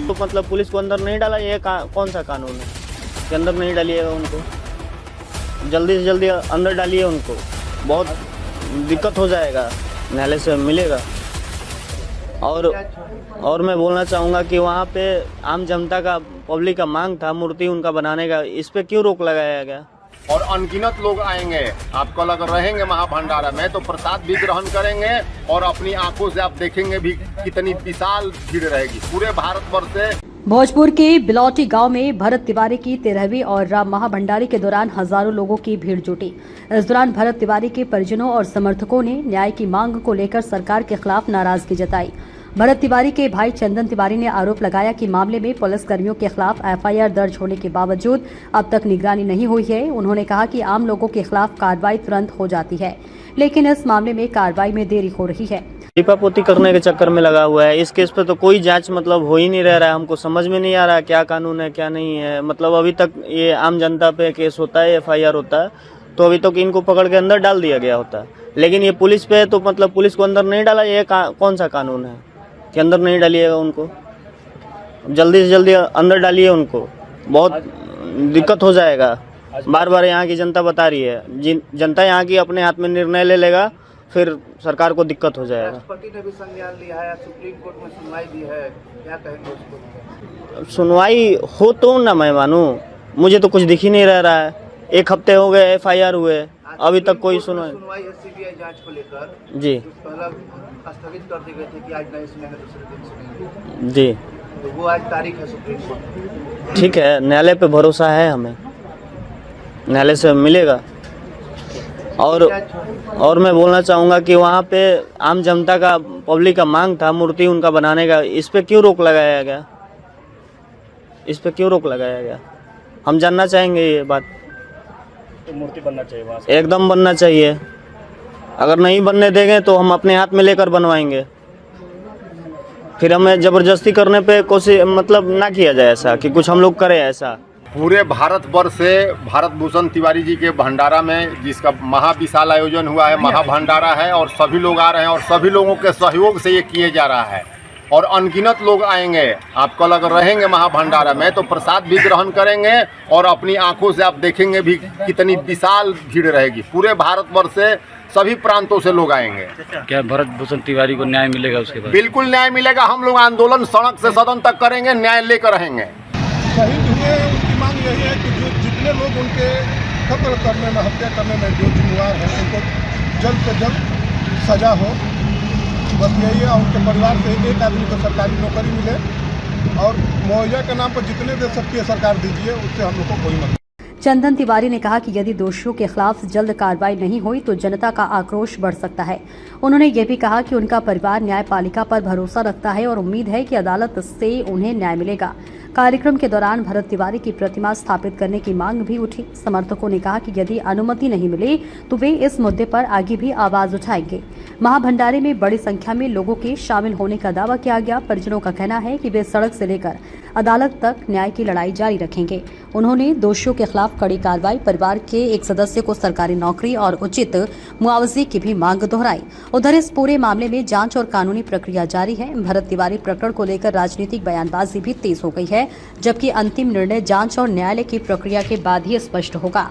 तो मतलब पुलिस को अंदर नहीं डाला, ये कौन सा कानून है कि अंदर नहीं डालिएगा उनको? जल्दी से जल्दी अंदर डालिए उनको, बहुत दिक्कत हो जाएगा, न्यायालय से मिलेगा। और मैं बोलना चाहूँगा कि वहाँ पे आम जनता का, पब्लिक का मांग था मूर्ति उनका बनाने का, इस पे क्यों रोक लगाया गया? और अनगिनत लोग आएंगे, आपको लग रहेंगे महाभंडारा में तो प्रसाद भी ग्रहण करेंगे और अपनी आंखों से आप देखेंगे भी कितनी विशाल भीड़ रहेगी पूरे भारतवर्ष से। भोजपुर के बिलौटी गांव में भरत तिवारी की 13वीं और राम महाभंडारे के दौरान हजारों लोगों की भीड़ जुटी। इस दौरान भरत तिवारी के परिजनों और समर्थकों ने न्याय की मांग को लेकर सरकार के खिलाफ नाराजगी जताई। भरत तिवारी के भाई चंदन तिवारी ने आरोप लगाया कि मामले में पुलिस कर्मियों के खिलाफ एफआईआर दर्ज होने के बावजूद अब तक निगरानी नहीं हुई है। उन्होंने कहा कि आम लोगों के खिलाफ कार्रवाई तुरंत हो जाती है, लेकिन इस मामले में कार्रवाई में देरी हो रही है। टीपापोती करने के चक्कर में लगा हुआ है। इस केस पे तो कोई जांच मतलब हो ही नहीं रहा है। हमको समझ में नहीं आ रहा क्या कानून है क्या नहीं है। मतलब अभी तक ये आम जनता पे केस होता है, एफआईआर होता है, तो अभी तक इनको पकड़ के अंदर डाल दिया गया होता है। लेकिन ये पुलिस पे तो मतलब पुलिस को अंदर नहीं डाला, ये कौन सा कानून है कि अंदर नहीं डालिएगा उनको? जल्दी से जल्दी अंदर डालिए उनको, बहुत दिक्कत हो जाएगा। बार बार यहाँ की जनता बता रही है, जनता यहाँ की अपने हाथ में निर्णय ले लेगा, फिर सरकार को दिक्कत हो जाएगा। राष्ट्रपति ने भी संज्ञान लिया है, सुप्रीम कोर्ट में सुनवाई दी है, क्या कहेंगे उसको? सुनवाई हो तो ना मैं मानूं, मुझे तो कुछ दिख ही नहीं रहा है। 1 हफ्ते हो गए एफआईआर हुए, अभी तक कोई सुनवाई है सीबीआई जांच को लेकर जी पहला स्थगित कर दी गई थी कि आज नहीं सुनेंगे, दूसरे दिन सुनेंगे जी, तो वो आज तारीख है सुप्रीम कोर्ट। ठीक है, न्यायालय पे भरोसा है हमें, न्यायालय से मिलेगा। और मैं बोलना चाहूँगा कि वहाँ पे आम जनता का, पब्लिक का मांग था मूर्ति उनका बनाने का, इस पे क्यों रोक लगाया गया? इस पे क्यों रोक लगाया गया, हम जानना चाहेंगे ये बात। तो मूर्ति बनना चाहिए वहाँ से, एकदम बनना चाहिए। अगर नहीं बनने देंगे तो हम अपने हाथ में लेकर बनवाएंगे। फिर हमें जबरदस्ती करने पे कोशिश मतलब ना किया जाए ऐसा कि कुछ हम लोग करें ऐसा। पूरे भारतवर्ष से भारत भूषण तिवारी जी के भंडारा में, जिसका महाविशाल आयोजन हुआ है, महाभंडारा है, और सभी लोग आ रहे हैं और सभी लोगों के सहयोग से ये किए जा रहा है। और अनगिनत लोग आएंगे, आपको लग रहेंगे महाभंडारा में तो प्रसाद भी ग्रहण करेंगे और अपनी आंखों से आप देखेंगे भी कितनी विशाल भीड़ रहेगी पूरे भारतवर्ष से, सभी प्रांतों से लोग आएंगे। क्या भरत भूषण तिवारी को न्याय मिलेगा उसके बाद? बिल्कुल न्याय मिलेगा। हम लोग आंदोलन सड़क से सदन तक करेंगे, न्याय लेकर रहेंगे। शहीद हुए, उनकी मांग यही है कि जो जितने लोग उनके कत्ल करने में, हत्या करने में जो जिम्मेवार हैं, उनको जल्द से जल्द सजा हो, बस यही है। और उनके परिवार से एक आदमी को सरकारी नौकरी मिले और मुआवजा के नाम पर जितने दे सकती है सरकार दीजिए, उससे हम लोग को कोई मतलब। चंदन तिवारी ने कहा कि यदि दोषियों के खिलाफ जल्द कार्रवाई नहीं हुई तो जनता का आक्रोश बढ़ सकता है। उन्होंने ये भी कहा कि उनका परिवार न्यायपालिका पर भरोसा रखता है और उम्मीद है कि अदालत से उन्हें न्याय मिलेगा। कार्यक्रम के दौरान भरत तिवारी की प्रतिमा स्थापित करने की मांग भी उठी। समर्थकों ने कहा कि यदि अनुमति नहीं मिली तो वे इस मुद्दे पर आगे भी आवाज उठाएंगे। महाभंडारे में बड़ी संख्या में लोगों के शामिल होने का दावा किया गया। परिजनों का कहना है कि वे सड़क से लेकर अदालत तक न्याय की लड़ाई जारी रखेंगे। उन्होंने दोषियों के खिलाफ कड़ी कार्रवाई, परिवार के एक सदस्य को सरकारी नौकरी और उचित मुआवजे की भी मांग दोहराई। उधर इस पूरे मामले में जांच और कानूनी प्रक्रिया जारी है। भरत तिवारी प्रकरण को लेकर राजनीतिक बयानबाजी भी तेज हो गई है, जबकि अंतिम निर्णय जांच और न्यायालय की प्रक्रिया के बाद ही स्पष्ट होगा।